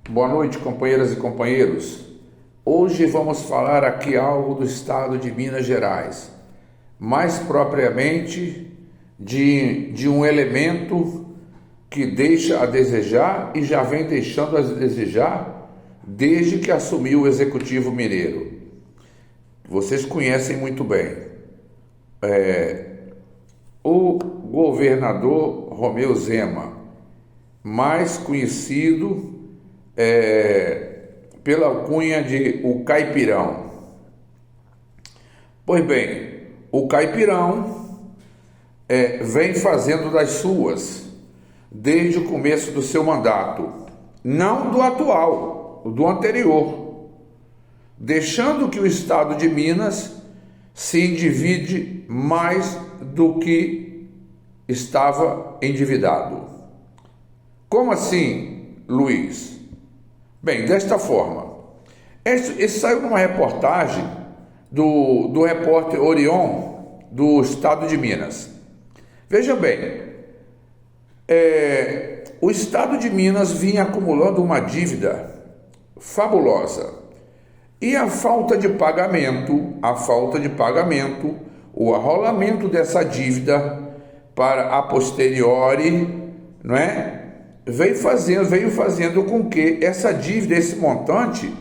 Boa noite, companheiras e companheiros. Hoje vamos falar aqui algo do estado de Minas Gerais, mais propriamente de um elemento que deixa a desejar e já vem deixando a desejar desde que assumiu o Executivo Mineiro. Vocês conhecem muito bem. O governador Romeu Zema, mais conhecido pela alcunha de o Caipirão. Pois bem, o Caipirão vem fazendo das suas desde o começo do seu mandato, não do atual, do anterior, deixando que o estado de Minas se endivide mais do que estava endividado. Como assim, Luiz? Bem, desta forma, esse saiu numa reportagem do repórter Orion, do estado de Minas. Veja bem, o estado de Minas vinha acumulando uma dívida fabulosa e a falta de pagamento, o arrolamento dessa dívida para a posteriori, não é? Veio fazendo com que essa dívida, esse montante,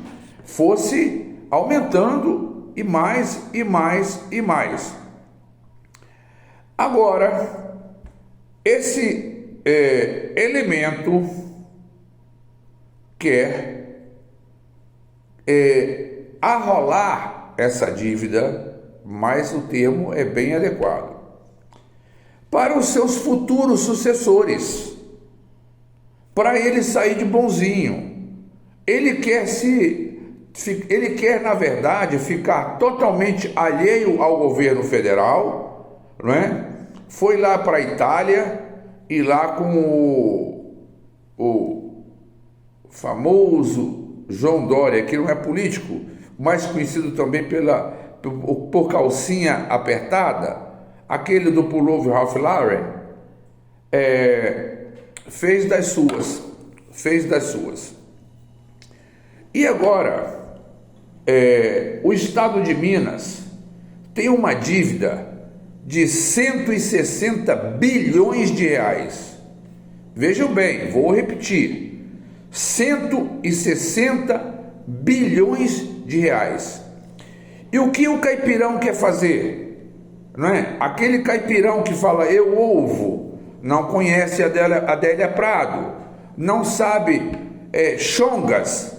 fosse aumentando e mais e mais e mais. Agora, esse elemento quer arrolar essa dívida, mas o termo é bem adequado, para os seus futuros sucessores, para ele sair de bonzinho. Ele quer, na verdade, ficar totalmente alheio ao governo federal, não é? Foi lá para a Itália e lá com o famoso João Dória, que não é político, mais conhecido também por calcinha apertada, aquele do pullover Ralph Lauren, fez das suas. E agora, o estado de Minas tem uma dívida de 160 bilhões de reais. Vejam bem, vou repetir, 160 bilhões de reais. E o que o caipirão quer fazer? Não é? Aquele caipirão que fala eu ovo, não conhece a Adélia Prado, não sabe chongas,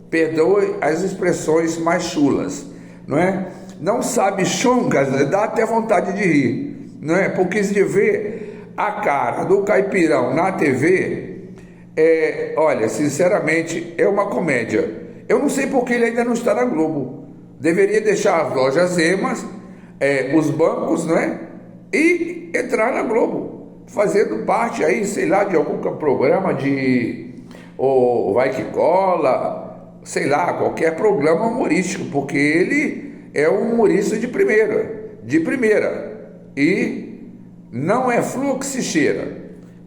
perdoe as expressões mais chulas, não é? Não sabe chongas, dá até vontade de rir, não é? Porque se vê a cara do caipirão na TV, olha, sinceramente, é uma comédia. Eu não sei porque ele ainda não está na Globo. Deveria deixar as lojas Zemas, os bancos, não é? E entrar na Globo, fazendo parte aí, sei lá, de algum programa ou Vai Que Cola, sei lá, qualquer programa humorístico, porque ele é um humorista de primeira, e não é flor que se cheira.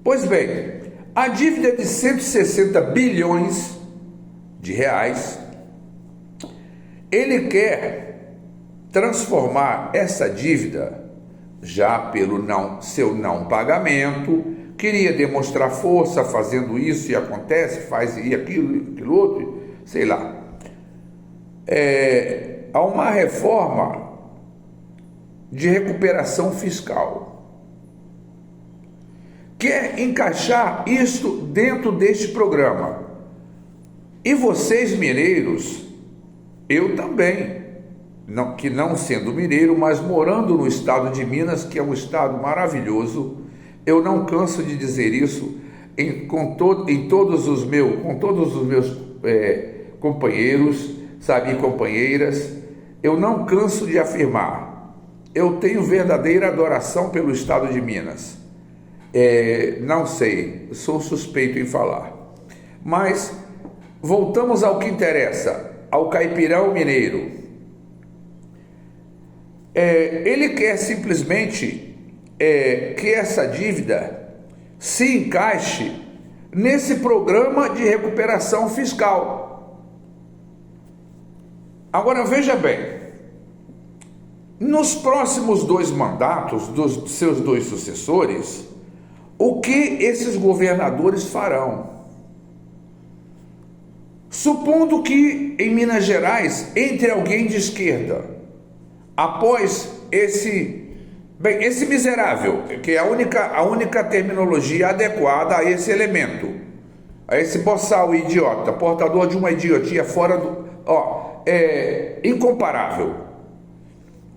Pois bem, a dívida de 160 bilhões de reais, ele quer transformar essa dívida, já pelo seu não pagamento, queria demonstrar força fazendo isso, e acontece, faz aquilo outro, sei lá, a uma reforma de recuperação fiscal. Quer encaixar isso dentro deste programa. E vocês, mineiros, eu também, não sendo mineiro, mas morando no estado de Minas, que é um estado maravilhoso, eu não canso de dizer isso com todos os meus companheiros, sabe, e companheiras, eu não canso de afirmar, eu tenho verdadeira adoração pelo estado de Minas. Não sei, sou suspeito em falar, mas voltamos ao que interessa, ao caipirão mineiro. Ele quer simplesmente que essa dívida se encaixe nesse programa de recuperação fiscal. Agora veja bem, nos próximos 2 mandatos dos seus 2 sucessores, o que esses governadores farão? Supondo que em Minas Gerais entre alguém de esquerda, após esse miserável, que é a única terminologia adequada a esse elemento, a esse boçal idiota, portador de uma idiotia fora do... incomparável.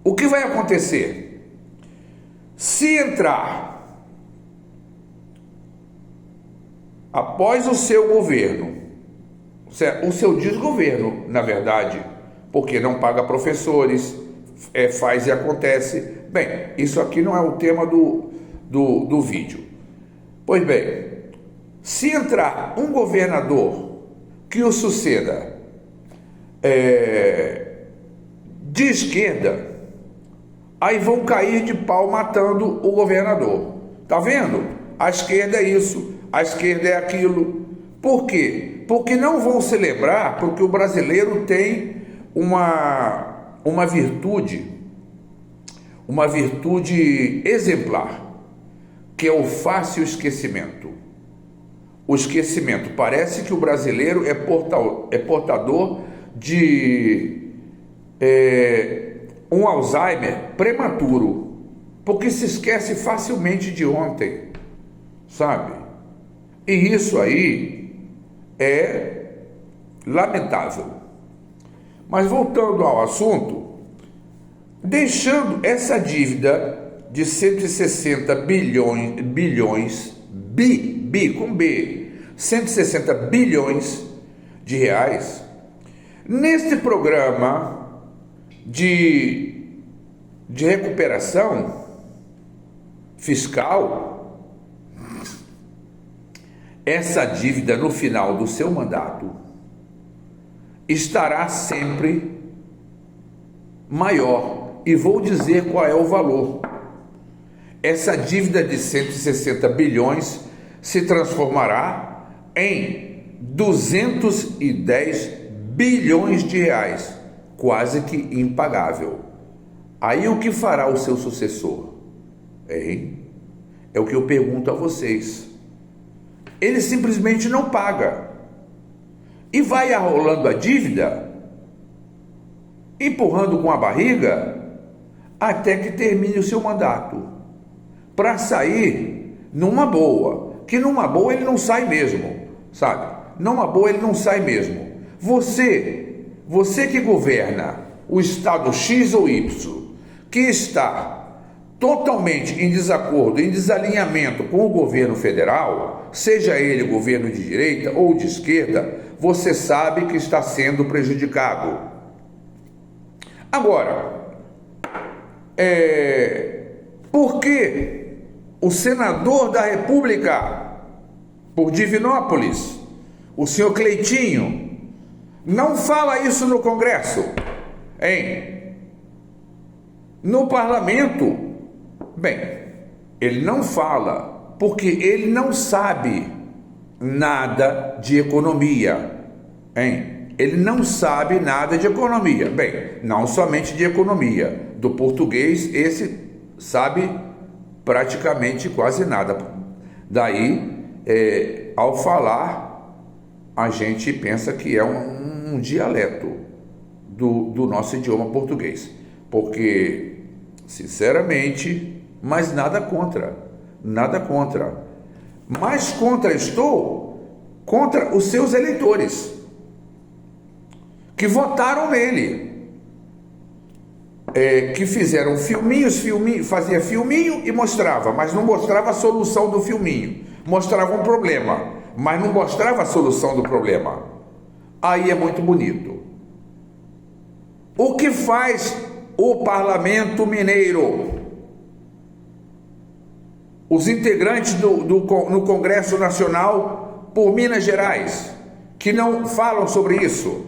O que vai acontecer? Se entrar após o seu governo, o seu desgoverno, na verdade, porque não paga professores, faz e acontece. Bem, isso aqui não é o tema do vídeo. Pois bem, se entrar um governador que o suceda de esquerda, aí vão cair de pau matando o governador. Tá vendo? A esquerda é isso, a esquerda é aquilo. Por quê? Porque não vão celebrar, porque o brasileiro tem uma virtude exemplar, que é o fácil esquecimento. O esquecimento. Parece que o brasileiro é portador de um Alzheimer prematuro, porque se esquece facilmente de ontem, sabe? E isso aí é lamentável. Mas voltando ao assunto, deixando essa dívida de 160 bilhões, 160 bilhões de reais, neste programa de recuperação fiscal, essa dívida no final do seu mandato estará sempre maior. E vou dizer qual é o valor. Essa dívida de 160 bilhões se transformará em 210 bilhões de reais, quase que impagável. Aí o que fará o seu sucessor? Hein? É o que eu pergunto a vocês. Ele simplesmente não paga e vai arrolando a dívida, empurrando com a barriga até que termine o seu mandato, para sair numa boa, que numa boa ele não sai mesmo, sabe? Numa boa ele não sai mesmo. Você que governa o estado X ou Y, que está totalmente em desacordo, em desalinhamento com o governo federal, seja ele governo de direita ou de esquerda, você sabe que está sendo prejudicado. Agora, por que o senador da República, por Divinópolis, o senhor Cleitinho, não fala isso no Congresso, hein? No parlamento? Bem, ele não fala porque ele não sabe nada de economia, hein? Ele não sabe nada de economia. Bem, não somente de economia, do português esse sabe praticamente quase nada. Daí, ao falar, a gente pensa que é um dialeto do nosso idioma português, porque, sinceramente, mas nada contra, mas contra os seus eleitores, que votaram nele, que fizeram fazia filminho e mostrava, mas não mostrava a solução do filminho, mostrava um problema, mas não mostrava a solução do problema. Aí é muito bonito. O que faz o Parlamento Mineiro? Os integrantes no Congresso Nacional por Minas Gerais, que não falam sobre isso.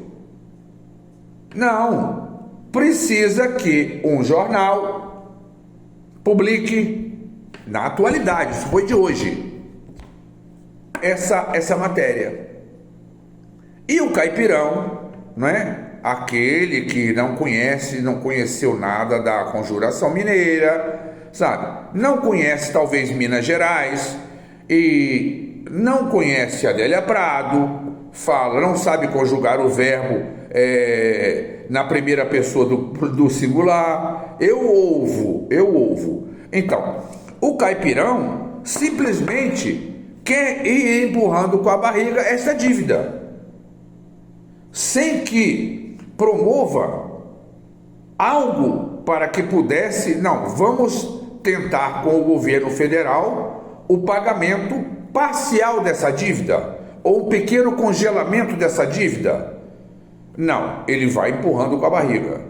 Não, precisa que um jornal publique, na atualidade, isso foi de hoje, essa matéria. E o caipirão, não é? Aquele que não conheceu nada da conjuração mineira, sabe? Não conhece talvez Minas Gerais e não conhece Adélia Prado, não sabe conjugar o verbo na primeira pessoa do singular. Eu ouvo. Então, o caipirão simplesmente quer ir empurrando com a barriga essa dívida, sem que promova algo para que pudesse, não, vamos tentar com o governo federal o pagamento parcial dessa dívida, ou um pequeno congelamento dessa dívida. Não, ele vai empurrando com a barriga.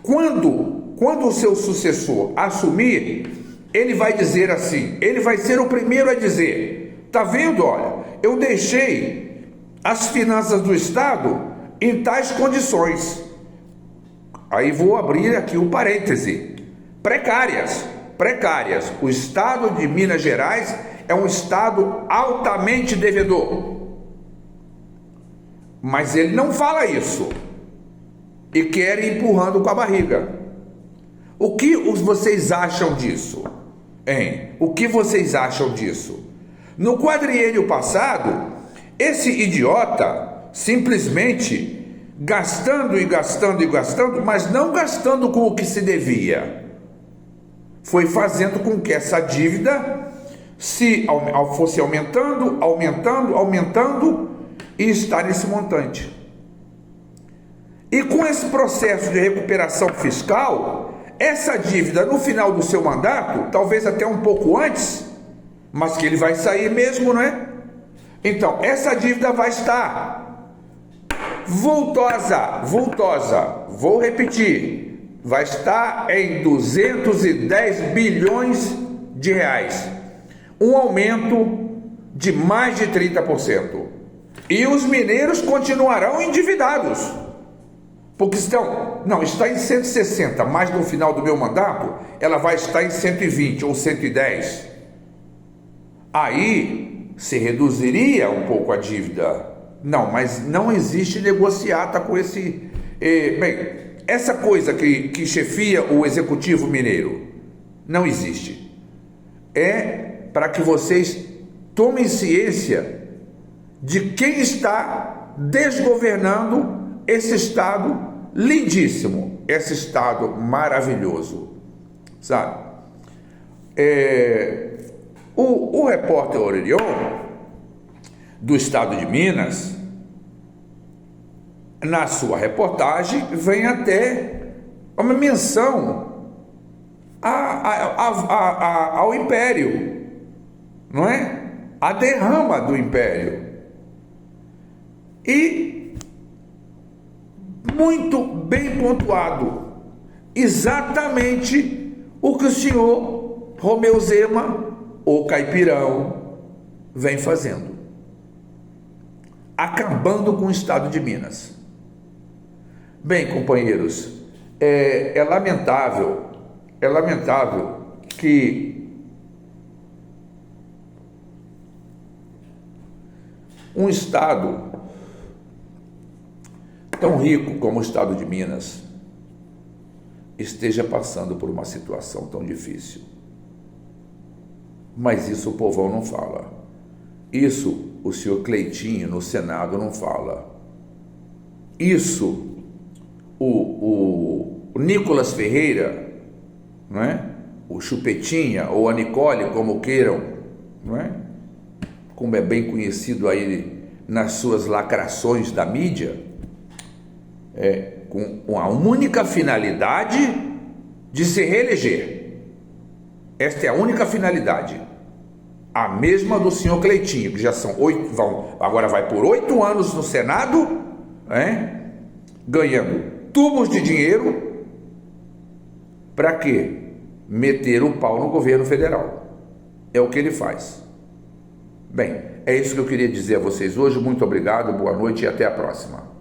Quando o seu sucessor assumir, ele vai dizer assim, ele vai ser o primeiro a dizer, tá vendo, olha, eu deixei as finanças do Estado em tais condições. Aí vou abrir aqui um parêntese. Precárias. O Estado de Minas Gerais é um Estado altamente devedor. Mas ele não fala isso. E quer ir empurrando com a barriga. O que vocês acham disso? Hein? O que vocês acham disso? No quadriênio passado, esse idiota simplesmente gastando, mas não gastando com o que se devia, foi fazendo com que essa dívida fosse aumentando e está nesse montante. E com esse processo de recuperação fiscal, essa dívida no final do seu mandato, talvez até um pouco antes, mas que ele vai sair mesmo, não é? Então, essa dívida vai estar vultosa, vou repetir, vai estar em 210 bilhões de reais, um aumento de mais de 30%. E os mineiros continuarão endividados, porque está em 160, mas no final do meu mandato, ela vai estar em 120 ou 110. Aí se reduziria um pouco a dívida. Não, mas não existe negociata com esse... essa coisa que chefia o executivo mineiro, não existe. É para que vocês tomem ciência de quem está desgovernando esse Estado lindíssimo, esse Estado maravilhoso, sabe? O repórter Aurelion, do Estado de Minas, na sua reportagem, vem até uma menção ao Império, não é? A derrama do Império. E muito bem pontuado, exatamente o que o senhor Romeu Zema, o caipirão, vem fazendo, acabando com o Estado de Minas. Bem, companheiros, é lamentável que um Estado tão rico como o Estado de Minas esteja passando por uma situação tão difícil. Mas isso o povão não fala. Isso o senhor Cleitinho no Senado não fala. Isso o Nicolas Ferreira, não é? O Chupetinha ou a Nicole, como queiram, não é? Como é bem conhecido aí nas suas lacrações da mídia, com a única finalidade de se reeleger. Esta é a única finalidade. A mesma do senhor Cleitinho, que já são agora vai por 8 anos no Senado, ganhando tubos de dinheiro. Para quê? Meter o pau no governo federal. É o que ele faz. Bem, é isso que eu queria dizer a vocês hoje. Muito obrigado, boa noite e até a próxima.